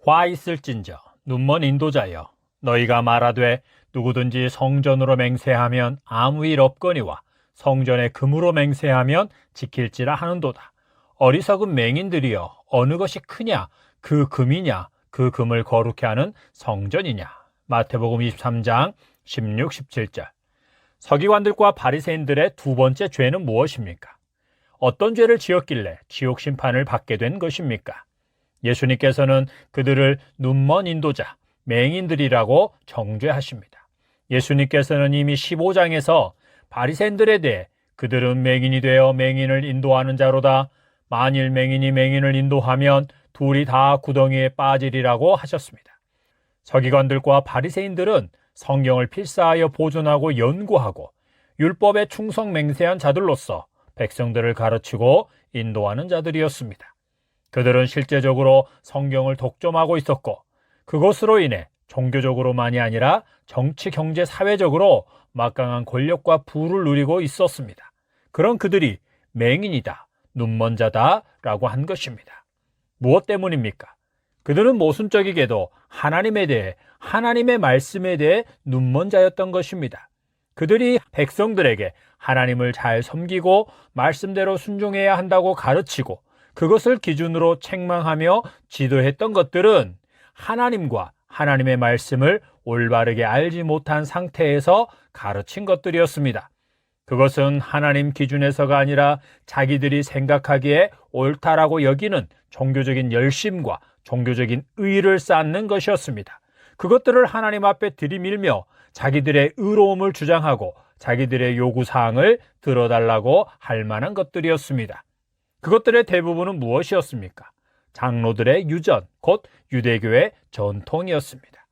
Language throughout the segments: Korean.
화 있을진저 눈먼 인도자여, 너희가 말하되 누구든지 성전으로 맹세하면 아무 일 없거니와 성전에 금으로 맹세하면 지킬지라 하는도다. 어리석은 맹인들이여, 어느 것이 크냐? 그 금이냐? 그 금을 거룩케 하는 성전이냐? 마태복음 23장 16, 17절. 서기관들과 바리새인들의 두 번째 죄는 무엇입니까? 어떤 죄를 지었길래 지옥 심판을 받게 된 것입니까? 예수님께서는 그들을 눈먼 인도자, 맹인들이라고 정죄하십니다. 예수님께서는 이미 15장에서 바리새인들에 대해 그들은 맹인이 되어 맹인을 인도하는 자로다. 만일 맹인이 맹인을 인도하면 둘이 다 구덩이에 빠지리라고 하셨습니다. 서기관들과 바리새인들은 성경을 필사하여 보존하고 연구하고 율법에 충성 맹세한 자들로서 백성들을 가르치고 인도하는 자들이었습니다. 그들은 실제적으로 성경을 독점하고 있었고, 그것으로 인해 종교적으로만이 아니라 정치, 경제, 사회적으로 막강한 권력과 부를 누리고 있었습니다. 그런 그들이 맹인이다, 눈먼 자다라고 한 것입니다. 무엇 때문입니까? 그들은 모순적이게도 하나님에 대해, 하나님의 말씀에 대해 눈먼 자였던 것입니다. 그들이 백성들에게 하나님을 잘 섬기고 말씀대로 순종해야 한다고 가르치고 그것을 기준으로 책망하며 지도했던 것들은 하나님과 하나님의 말씀을 올바르게 알지 못한 상태에서 가르친 것들이었습니다. 그것은 하나님 기준에서가 아니라 자기들이 생각하기에 옳다라고 여기는 종교적인 열심과 종교적인 의의를 쌓는 것이었습니다. 그것들을 하나님 앞에 들이밀며 자기들의 의로움을 주장하고 자기들의 요구사항을 들어달라고 할 만한 것들이었습니다. 그것들의 대부분은 무엇이었습니까? 장로들의 유전, 곧 유대교의 전통이었습니다.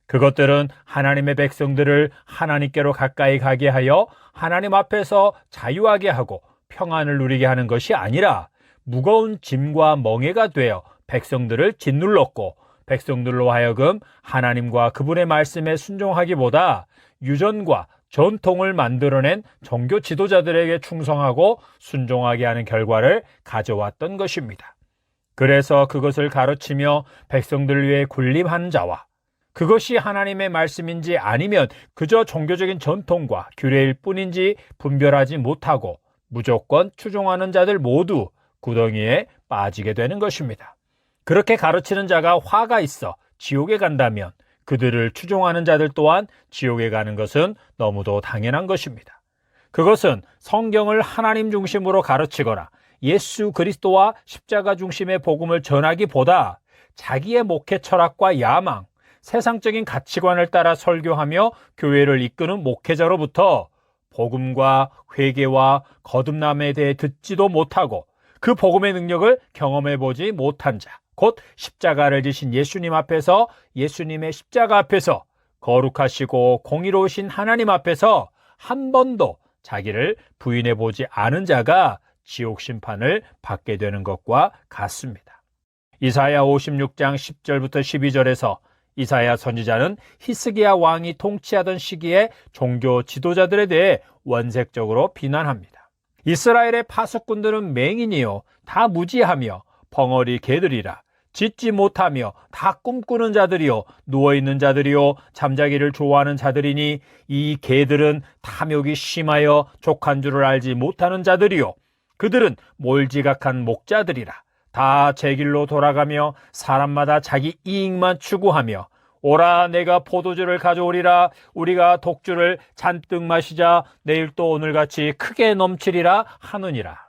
그것들은 하나님의 백성들을 하나님께로 가까이 가게 하여 하나님 앞에서 자유하게 하고 평안을 누리게 하는 것이 아니라 무거운 짐과 멍에가 되어 백성들을 짓눌렀고, 백성들로 하여금 하나님과 그분의 말씀에 순종하기보다 유전과 전통을 만들어낸 종교 지도자들에게 충성하고 순종하게 하는 결과를 가져왔던 것입니다. 그래서 그것을 가르치며 백성들을 위해 군림하는 자와 그것이 하나님의 말씀인지 아니면 그저 종교적인 전통과 규례일 뿐인지 분별하지 못하고 무조건 추종하는 자들 모두 구덩이에 빠지게 되는 것입니다. 그렇게 가르치는 자가 화가 있어 지옥에 간다면 그들을 추종하는 자들 또한 지옥에 가는 것은 너무도 당연한 것입니다. 그것은 성경을 하나님 중심으로 가르치거나 예수 그리스도와 십자가 중심의 복음을 전하기보다 자기의 목회 철학과 야망, 세상적인 가치관을 따라 설교하며 교회를 이끄는 목회자로부터 복음과 회개와 거듭남에 대해 듣지도 못하고 그 복음의 능력을 경험해보지 못한 자, 곧 십자가를 지신 예수님 앞에서, 예수님의 십자가 앞에서, 거룩하시고 공의로우신 하나님 앞에서 한 번도 자기를 부인해보지 않은 자가 지옥 심판을 받게 되는 것과 같습니다. 이사야 56장 10절부터 12절에서 이사야 선지자는 히스기야 왕이 통치하던 시기에 종교 지도자들에 대해 원색적으로 비난합니다. 이스라엘의 파수꾼들은 맹인이요 다 무지하며 벙어리 개들이라, 짖지 못하며 다 꿈꾸는 자들이요 누워있는 자들이요 잠자기를 좋아하는 자들이니 이 개들은 탐욕이 심하여 족한 줄을 알지 못하는 자들이요 그들은 몰지각한 목자들이라. 다 제 길로 돌아가며 사람마다 자기 이익만 추구하며 오라 내가 포도주를 가져오리라, 우리가 독주를 잔뜩 마시자, 내일 또 오늘같이 크게 넘치리라 하느니라.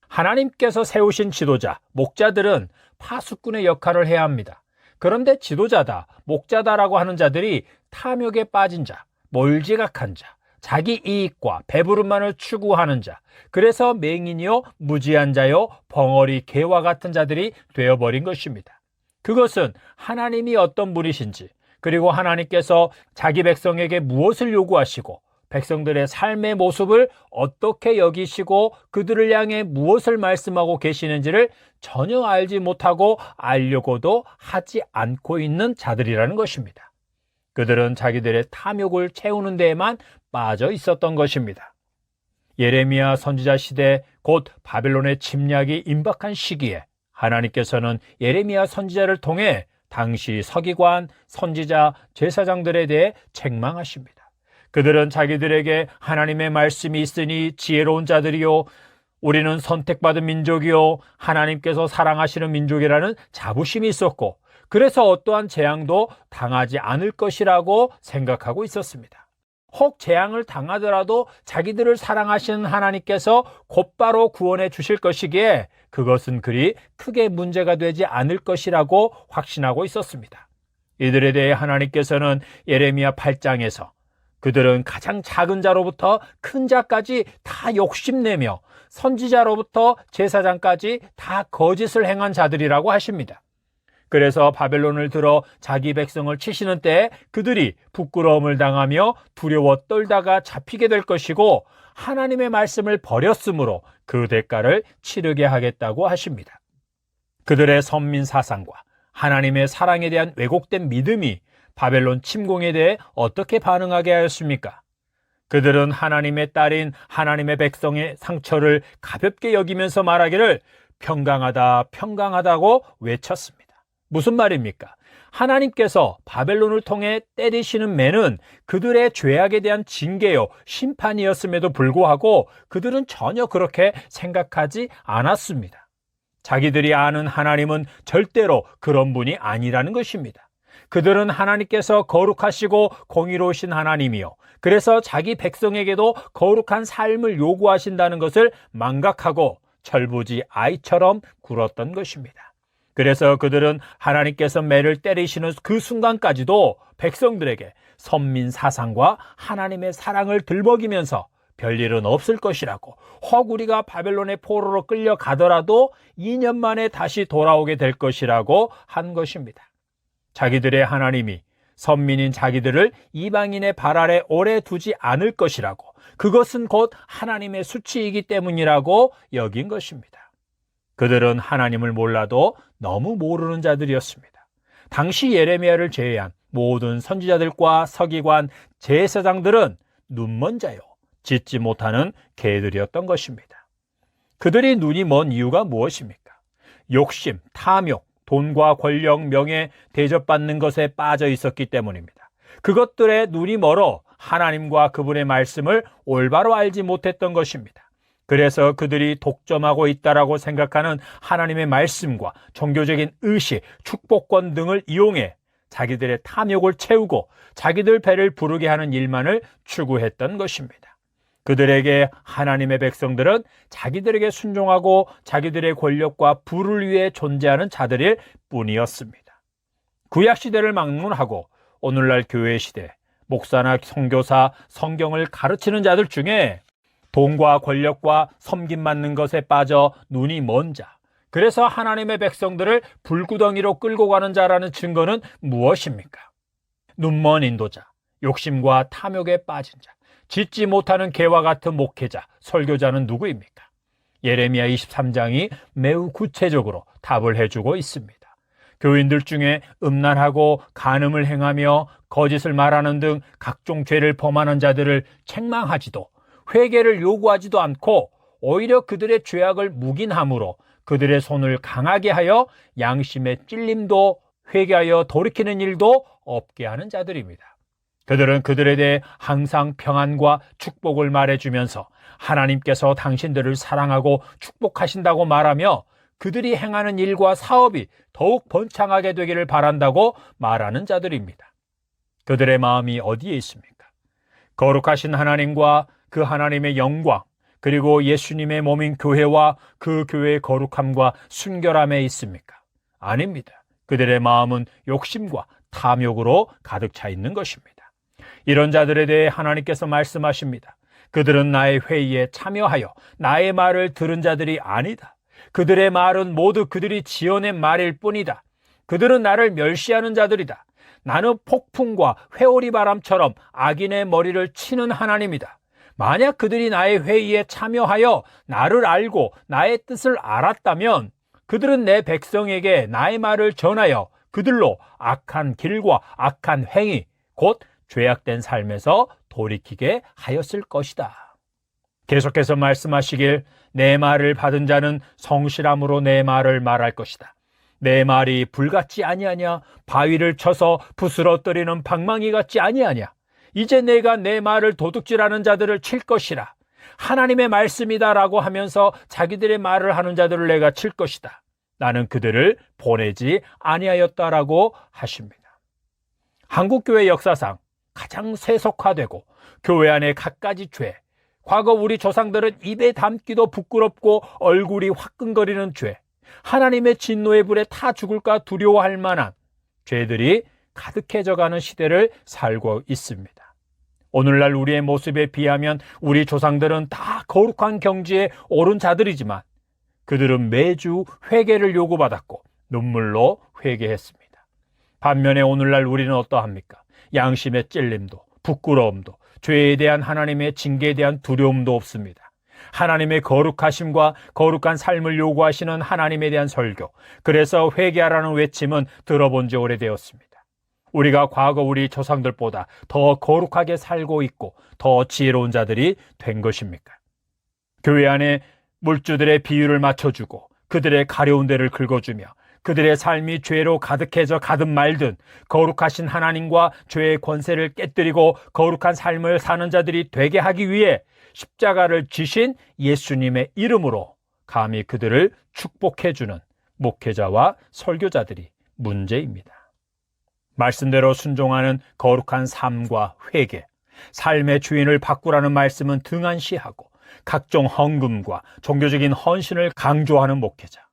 하나님께서 세우신 지도자, 목자들은 파수꾼의 역할을 해야 합니다. 그런데 지도자다, 목자다라고 하는 자들이 탐욕에 빠진 자, 몰지각한 자, 자기 이익과 배부름만을 추구하는 자, 그래서 맹인이요 무지한 자요 벙어리 개와 같은 자들이 되어버린 것입니다. 그것은 하나님이 어떤 분이신지, 그리고 하나님께서 자기 백성에게 무엇을 요구하시고 백성들의 삶의 모습을 어떻게 여기시고 그들을 향해 무엇을 말씀하고 계시는지를 전혀 알지 못하고 알려고도 하지 않고 있는 자들이라는 것입니다. 그들은 자기들의 탐욕을 채우는 데에만 빠져 있었던 것입니다. 예레미야 선지자 시대, 곧 바벨론의 침략이 임박한 시기에 하나님께서는 예레미야 선지자를 통해 당시 서기관, 선지자, 제사장들에 대해 책망하십니다. 그들은 자기들에게 하나님의 말씀이 있으니 지혜로운 자들이요, 우리는 선택받은 민족이요, 하나님께서 사랑하시는 민족이라는 자부심이 있었고, 그래서 어떠한 재앙도 당하지 않을 것이라고 생각하고 있었습니다. 혹 재앙을 당하더라도 자기들을 사랑하시는 하나님께서 곧바로 구원해 주실 것이기에 그것은 그리 크게 문제가 되지 않을 것이라고 확신하고 있었습니다. 이들에 대해 하나님께서는 예레미야 8장에서 그들은 가장 작은 자로부터 큰 자까지 다 욕심내며 선지자로부터 제사장까지 다 거짓을 행한 자들이라고 하십니다. 그래서 바벨론을 들어 자기 백성을 치시는 때에 그들이 부끄러움을 당하며 두려워 떨다가 잡히게 될 것이고, 하나님의 말씀을 버렸으므로 그 대가를 치르게 하겠다고 하십니다. 그들의 선민 사상과 하나님의 사랑에 대한 왜곡된 믿음이 바벨론 침공에 대해 어떻게 반응하게 하였습니까? 그들은 하나님의 딸인 하나님의 백성의 상처를 가볍게 여기면서 말하기를 평강하다, 평강하다고 외쳤습니다. 무슨 말입니까? 하나님께서 바벨론을 통해 때리시는 매는 그들의 죄악에 대한 징계요, 심판이었음에도 불구하고 그들은 전혀 그렇게 생각하지 않았습니다. 자기들이 아는 하나님은 절대로 그런 분이 아니라는 것입니다. 그들은 하나님께서 거룩하시고 공의로우신 하나님이요, 그래서 자기 백성에게도 거룩한 삶을 요구하신다는 것을 망각하고 철부지 아이처럼 굴었던 것입니다. 그래서 그들은 하나님께서 매를 때리시는 그 순간까지도 백성들에게 선민 사상과 하나님의 사랑을 들먹이면서 별일은 없을 것이라고, 혹 우리가 바벨론의 포로로 끌려가더라도 2년 만에 다시 돌아오게 될 것이라고 한 것입니다. 자기들의 하나님이 선민인 자기들을 이방인의 발 아래 오래 두지 않을 것이라고, 그것은 곧 하나님의 수치이기 때문이라고 여긴 것입니다. 그들은 하나님을 몰라도 너무 모르는 자들이었습니다. 당시 예레미야를 제외한 모든 선지자들과 서기관, 제사장들은 눈먼 자요, 짓지 못하는 개들이었던 것입니다. 그들이 눈이 먼 이유가 무엇입니까? 욕심, 탐욕, 돈과 권력, 명예, 대접받는 것에 빠져 있었기 때문입니다. 그것들에 눈이 멀어 하나님과 그분의 말씀을 올바로 알지 못했던 것입니다. 그래서 그들이 독점하고 있다라고 생각하는 하나님의 말씀과 종교적인 의식, 축복권 등을 이용해 자기들의 탐욕을 채우고 자기들 배를 부르게 하는 일만을 추구했던 것입니다. 그들에게 하나님의 백성들은 자기들에게 순종하고 자기들의 권력과 부를 위해 존재하는 자들일 뿐이었습니다. 구약시대를 막론하고 오늘날 교회시대, 목사나 선교사, 성경을 가르치는 자들 중에 돈과 권력과 섬김받는 것에 빠져 눈이 먼 자, 그래서 하나님의 백성들을 불구덩이로 끌고 가는 자라는 증거는 무엇입니까? 눈먼 인도자, 욕심과 탐욕에 빠진 자, 짓지 못하는 개와 같은 목회자, 설교자는 누구입니까? 예레미야 23장이 매우 구체적으로 답을 해주고 있습니다. 교인들 중에 음란하고 간음을 행하며 거짓을 말하는 등 각종 죄를 범하는 자들을 책망하지도 회개를 요구하지도 않고 오히려 그들의 죄악을 묵인함으로 그들의 손을 강하게 하여 양심의 찔림도 회개하여 돌이키는 일도 없게 하는 자들입니다. 그들은 그들에 대해 항상 평안과 축복을 말해주면서 하나님께서 당신들을 사랑하고 축복하신다고 말하며 그들이 행하는 일과 사업이 더욱 번창하게 되기를 바란다고 말하는 자들입니다. 그들의 마음이 어디에 있습니까? 거룩하신 하나님과 그 하나님의 영광, 그리고 예수님의 몸인 교회와 그 교회의 거룩함과 순결함에 있습니까? 아닙니다. 그들의 마음은 욕심과 탐욕으로 가득 차 있는 것입니다. 이런 자들에 대해 하나님께서 말씀하십니다. 그들은 나의 회의에 참여하여 나의 말을 들은 자들이 아니다. 그들의 말은 모두 그들이 지어낸 말일 뿐이다. 그들은 나를 멸시하는 자들이다. 나는 폭풍과 회오리 바람처럼 악인의 머리를 치는 하나님이다. 만약 그들이 나의 회의에 참여하여 나를 알고 나의 뜻을 알았다면 그들은 내 백성에게 나의 말을 전하여 그들로 악한 길과 악한 행위, 곧 죄악된 삶에서 돌이키게 하였을 것이다. 계속해서 말씀하시길 내 말을 받은 자는 성실함으로 내 말을 말할 것이다. 내 말이 불같지 아니하냐? 바위를 쳐서 부스러뜨리는 방망이 같지 아니하냐? 이제 내가 내 말을 도둑질하는 자들을 칠 것이라. 하나님의 말씀이다라고 하면서 자기들의 말을 하는 자들을 내가 칠 것이다. 나는 그들을 보내지 아니하였다라고 하십니다. 한국교회 역사상 가장 세속화되고 교회 안에 갖가지 죄, 과거 우리 조상들은 입에 담기도 부끄럽고 얼굴이 화끈거리는 죄, 하나님의 진노의 불에 타 죽을까 두려워할 만한 죄들이 가득해져가는 시대를 살고 있습니다. 오늘날 우리의 모습에 비하면 우리 조상들은 다 거룩한 경지에 오른 자들이지만 그들은 매주 회개를 요구받았고 눈물로 회개했습니다. 반면에 오늘날 우리는 어떠합니까? 양심의 찔림도, 부끄러움도, 죄에 대한 하나님의 징계에 대한 두려움도 없습니다. 하나님의 거룩하심과 거룩한 삶을 요구하시는 하나님에 대한 설교, 그래서 회개하라는 외침은 들어본 지 오래되었습니다. 우리가 과거 우리 조상들보다 더 거룩하게 살고 있고 더 지혜로운 자들이 된 것입니까? 교회 안에 물주들의 비유를 맞춰주고 그들의 가려운 데를 긁어주며 그들의 삶이 죄로 가득해져 가든 말든 거룩하신 하나님과 죄의 권세를 깨뜨리고 거룩한 삶을 사는 자들이 되게 하기 위해 십자가를 지신 예수님의 이름으로 감히 그들을 축복해주는 목회자와 설교자들이 문제입니다. 말씀대로 순종하는 거룩한 삶과 회개, 삶의 주인을 바꾸라는 말씀은 등한시하고 각종 헌금과 종교적인 헌신을 강조하는 목회자,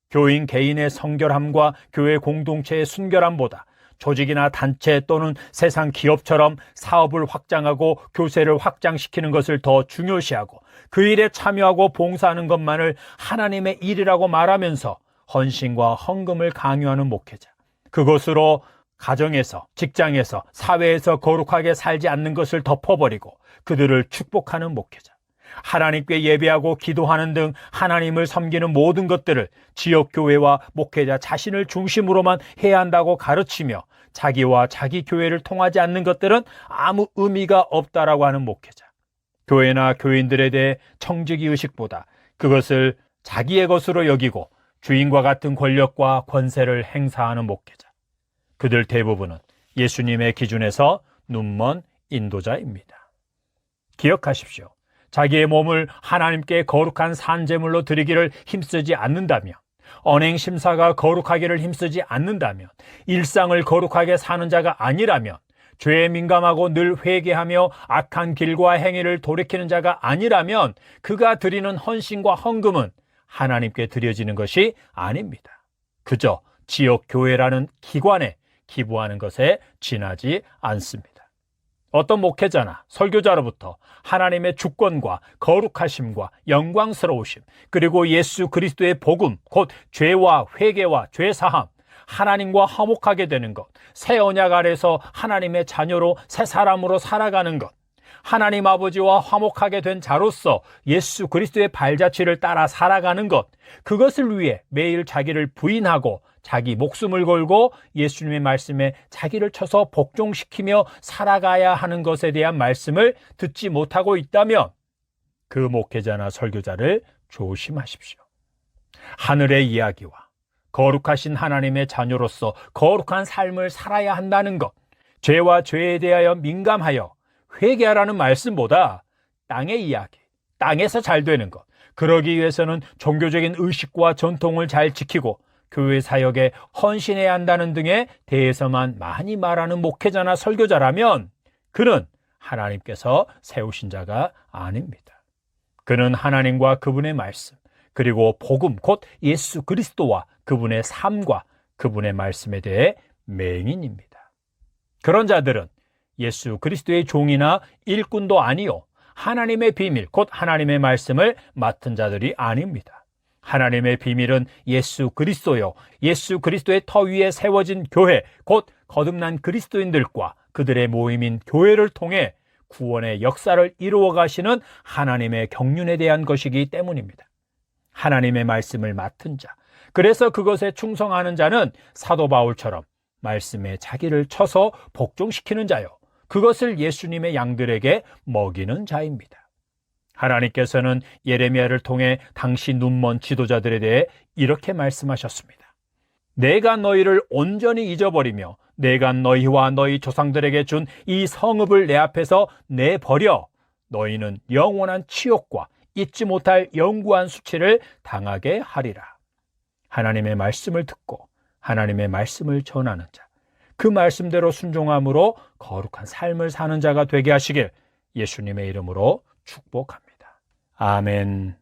교인 개인의 성결함과 교회 공동체의 순결함보다 조직이나 단체 또는 세상 기업처럼 사업을 확장하고 교세를 확장시키는 것을 더 중요시하고 그 일에 참여하고 봉사하는 것만을 하나님의 일이라고 말하면서 헌신과 헌금을 강요하는 목회자, 그것으로 가정에서, 직장에서, 사회에서 거룩하게 살지 않는 것을 덮어버리고 그들을 축복하는 목회자, 하나님께 예배하고 기도하는 등 하나님을 섬기는 모든 것들을 지역교회와 목회자 자신을 중심으로만 해야 한다고 가르치며 자기와 자기 교회를 통하지 않는 것들은 아무 의미가 없다라고 하는 목회자, 교회나 교인들에 대해 청지기의식보다 그것을 자기의 것으로 여기고 주인과 같은 권력과 권세를 행사하는 목회자, 그들 대부분은 예수님의 기준에서 눈먼 인도자입니다. 기억하십시오. 자기의 몸을 하나님께 거룩한 산제물로 드리기를 힘쓰지 않는다면, 언행심사가 거룩하기를 힘쓰지 않는다면, 일상을 거룩하게 사는 자가 아니라면, 죄에 민감하고 늘 회개하며 악한 길과 행위를 돌이키는 자가 아니라면 그가 드리는 헌신과 헌금은 하나님께 드려지는 것이 아닙니다. 그저 지역교회라는 기관에 기부하는 것에 지나지 않습니다. 어떤 목회자나 설교자로부터 하나님의 주권과 거룩하심과 영광스러우심, 그리고 예수 그리스도의 복음, 곧 죄와 회개와 죄사함, 하나님과 화목하게 되는 것, 새 언약 아래서 하나님의 자녀로 새 사람으로 살아가는 것, 하나님 아버지와 화목하게 된 자로서 예수 그리스도의 발자취를 따라 살아가는 것, 그것을 위해 매일 자기를 부인하고 자기 목숨을 걸고 예수님의 말씀에 자기를 쳐서 복종시키며 살아가야 하는 것에 대한 말씀을 듣지 못하고 있다면 그 목회자나 설교자를 조심하십시오. 하늘의 이야기와 거룩하신 하나님의 자녀로서 거룩한 삶을 살아야 한다는 것, 죄와 죄에 대하여 민감하여 회개하라는 말씀보다 땅의 이야기, 땅에서 잘 되는 것, 그러기 위해서는 종교적인 의식과 전통을 잘 지키고 교회 사역에 헌신해야 한다는 등에 대해서만 많이 말하는 목회자나 설교자라면 그는 하나님께서 세우신 자가 아닙니다. 그는 하나님과 그분의 말씀, 그리고 복음, 곧 예수 그리스도와 그분의 삶과 그분의 말씀에 대해 맹인입니다. 그런 자들은 예수 그리스도의 종이나 일꾼도 아니요 하나님의 비밀, 곧 하나님의 말씀을 맡은 자들이 아닙니다. 하나님의 비밀은 예수 그리스도요, 예수 그리스도의 터 위에 세워진 교회, 곧 거듭난 그리스도인들과 그들의 모임인 교회를 통해 구원의 역사를 이루어 가시는 하나님의 경륜에 대한 것이기 때문입니다. 하나님의 말씀을 맡은 자, 그래서 그것에 충성하는 자는 사도 바울처럼 말씀에 자기를 쳐서 복종시키는 자요, 그것을 예수님의 양들에게 먹이는 자입니다. 하나님께서는 예레미야를 통해 당시 눈먼 지도자들에 대해 이렇게 말씀하셨습니다. 내가 너희를 온전히 잊어버리며 내가 너희와 너희 조상들에게 준 이 성읍을 내 앞에서 내버려 너희는 영원한 치욕과 잊지 못할 영구한 수치를 당하게 하리라. 하나님의 말씀을 듣고 하나님의 말씀을 전하는 자, 그 말씀대로 순종함으로 거룩한 삶을 사는 자가 되게 하시길 예수님의 이름으로 축복합니다. 아멘.